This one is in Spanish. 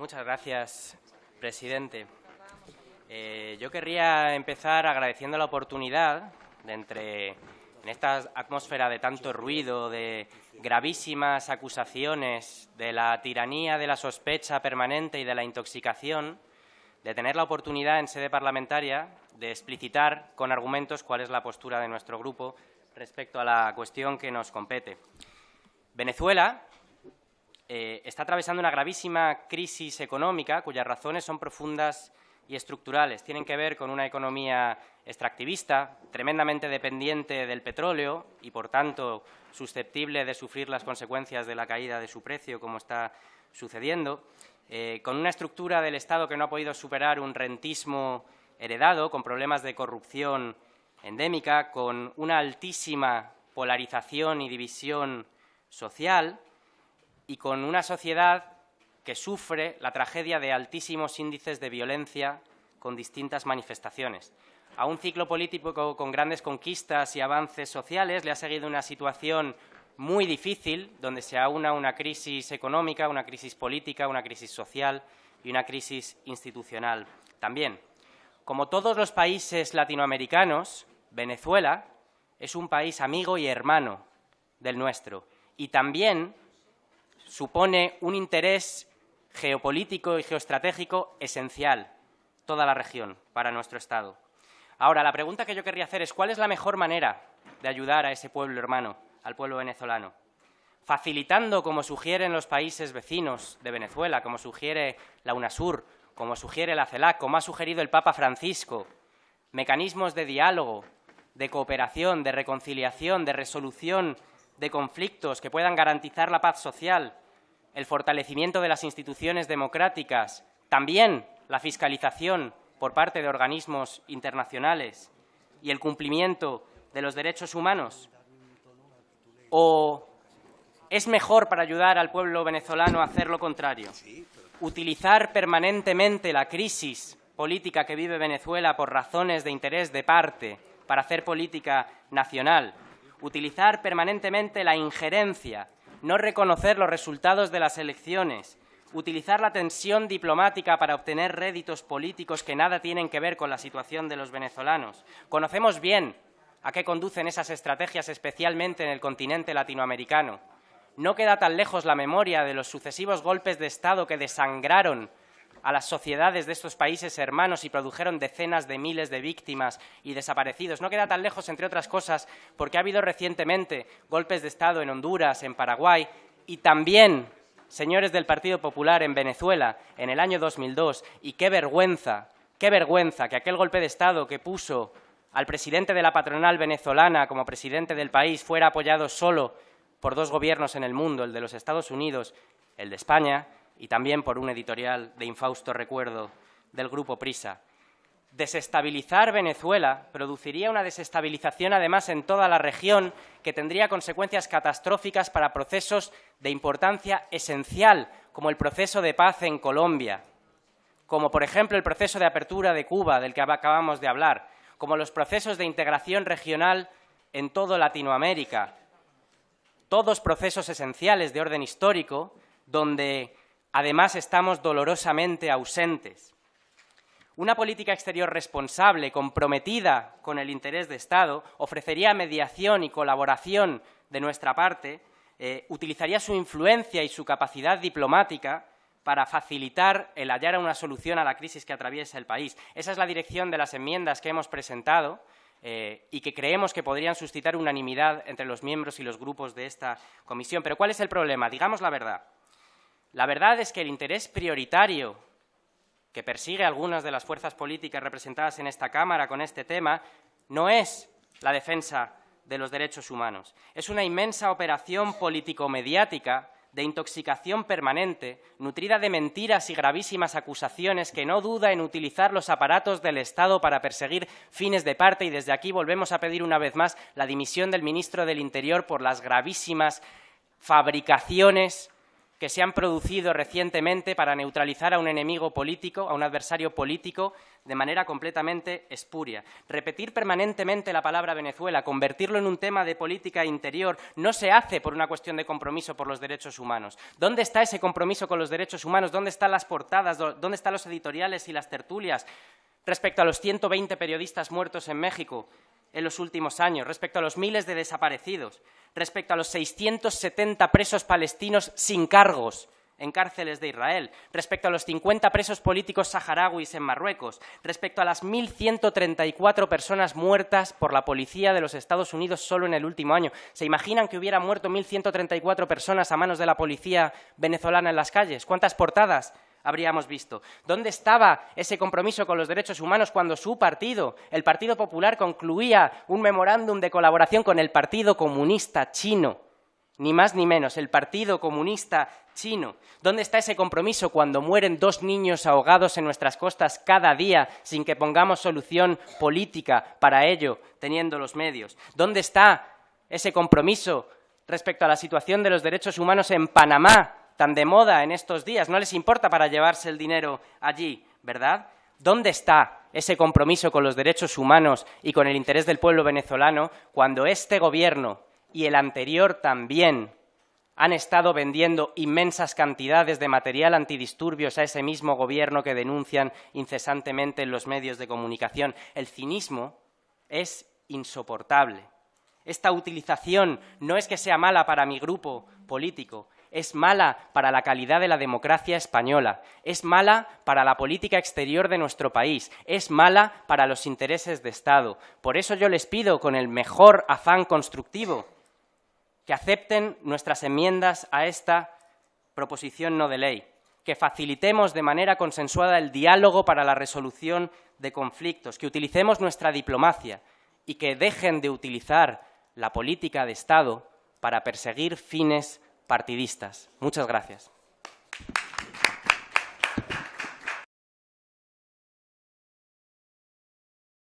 Muchas gracias, presidente. Yo querría empezar agradeciendo la oportunidad de en esta atmósfera de tanto ruido, de gravísimas acusaciones, de la tiranía de la sospecha permanente y de la intoxicación, de tener la oportunidad en sede parlamentaria de explicitar con argumentos cuál es la postura de nuestro grupo respecto a la cuestión que nos compete. Venezuela está atravesando una gravísima crisis económica cuyas razones son profundas y estructurales. Tienen que ver con una economía extractivista, tremendamente dependiente del petróleo y, por tanto, susceptible de sufrir las consecuencias de la caída de su precio, como está sucediendo, con una estructura del Estado que no ha podido superar un rentismo heredado, con problemas de corrupción endémica, con una altísima polarización y división social y con una sociedad que sufre la tragedia de altísimos índices de violencia con distintas manifestaciones. A un ciclo político con grandes conquistas y avances sociales le ha seguido una situación muy difícil, donde se aúna una crisis económica, una crisis política, una crisis social y una crisis institucional también. Como todos los países latinoamericanos, Venezuela es un país amigo y hermano del nuestro y también supone un interés geopolítico y geoestratégico esencial, toda la región, para nuestro Estado. Ahora, la pregunta que yo querría hacer es ¿cuál es la mejor manera de ayudar a ese pueblo hermano, al pueblo venezolano? Facilitando, como sugieren los países vecinos de Venezuela, como sugiere la UNASUR, como sugiere la CELAC, como ha sugerido el Papa Francisco, mecanismos de diálogo, de cooperación, de reconciliación, de resolución de conflictos que puedan garantizar la paz social, el fortalecimiento de las instituciones democráticas, también la fiscalización por parte de organismos internacionales y el cumplimiento de los derechos humanos? ¿O es mejor para ayudar al pueblo venezolano hacer lo contrario? Utilizar permanentemente la crisis política que vive Venezuela por razones de interés de parte para hacer política nacional, utilizar permanentemente la injerencia, no reconocer los resultados de las elecciones, utilizar la tensión diplomática para obtener réditos políticos que nada tienen que ver con la situación de los venezolanos. Conocemos bien a qué conducen esas estrategias, especialmente en el continente latinoamericano. No queda tan lejos la memoria de los sucesivos golpes de Estado que desangraron a las sociedades de estos países hermanos y produjeron decenas de miles de víctimas y desaparecidos. No queda tan lejos, entre otras cosas, porque ha habido recientemente golpes de Estado en Honduras, en Paraguay y también, señores del Partido Popular, en Venezuela en el año 2002. Y qué vergüenza que aquel golpe de Estado que puso al presidente de la patronal venezolana como presidente del país fuera apoyado solo por dos gobiernos en el mundo, el de los Estados Unidos, el de España, y también por un editorial de infausto recuerdo del Grupo Prisa. Desestabilizar Venezuela produciría una desestabilización, además, en toda la región que tendría consecuencias catastróficas para procesos de importancia esencial, como el proceso de paz en Colombia, como, por ejemplo, el proceso de apertura de Cuba, del que acabamos de hablar, como los procesos de integración regional en toda Latinoamérica, todos procesos esenciales de orden histórico, donde además estamos dolorosamente ausentes. Una política exterior responsable, comprometida con el interés de Estado, ofrecería mediación y colaboración de nuestra parte, utilizaría su influencia y su capacidad diplomática para facilitar el hallar una solución a la crisis que atraviesa el país. Esa es la dirección de las enmiendas que hemos presentado y que creemos que podrían suscitar unanimidad entre los miembros y los grupos de esta comisión. Pero ¿cuál es el problema? Digamos la verdad. La verdad es que el interés prioritario que persigue algunas de las fuerzas políticas representadas en esta Cámara con este tema no es la defensa de los derechos humanos. Es una inmensa operación político-mediática de intoxicación permanente, nutrida de mentiras y gravísimas acusaciones que no duda en utilizar los aparatos del Estado para perseguir fines de parte. Y desde aquí volvemos a pedir una vez más la dimisión del ministro del Interior por las gravísimas fabricaciones que se han producido recientemente para neutralizar a un enemigo político, a un adversario político, de manera completamente espuria. Repetir permanentemente la palabra Venezuela, convertirlo en un tema de política interior, no se hace por una cuestión de compromiso por los derechos humanos. ¿Dónde está ese compromiso con los derechos humanos? ¿Dónde están las portadas? ¿Dónde están los editoriales y las tertulias respecto a los 120 periodistas muertos en México en los últimos años, respecto a los miles de desaparecidos, respecto a los 670 presos palestinos sin cargos en cárceles de Israel, respecto a los 50 presos políticos saharauis en Marruecos, respecto a las 1.134 personas muertas por la policía de los Estados Unidos solo en el último año? ¿Se imaginan que hubieran muerto 1.134 personas a manos de la policía venezolana en las calles? ¿Cuántas portadas habríamos visto? ¿Dónde estaba ese compromiso con los derechos humanos cuando su partido, el Partido Popular, concluía un memorándum de colaboración con el Partido Comunista Chino? Ni más ni menos, el Partido Comunista Chino. ¿Dónde está ese compromiso cuando mueren 2 niños ahogados en nuestras costas cada día sin que pongamos solución política para ello, teniendo los medios? ¿Dónde está ese compromiso respecto a la situación de los derechos humanos en Panamá, tan de moda en estos días? No les importa para llevarse el dinero allí, ¿verdad? ¿Dónde está ese compromiso con los derechos humanos y con el interés del pueblo venezolano cuando este gobierno y el anterior también han estado vendiendo inmensas cantidades de material antidisturbios a ese mismo gobierno que denuncian incesantemente en los medios de comunicación? El cinismo es insoportable. Esta utilización no es que sea mala para mi grupo político, es mala para la calidad de la democracia española, es mala para la política exterior de nuestro país, es mala para los intereses de Estado. Por eso yo les pido, con el mejor afán constructivo, que acepten nuestras enmiendas a esta proposición no de ley, que facilitemos de manera consensuada el diálogo para la resolución de conflictos, que utilicemos nuestra diplomacia y que dejen de utilizar la política de Estado para perseguir fines partidistas. Muchas gracias.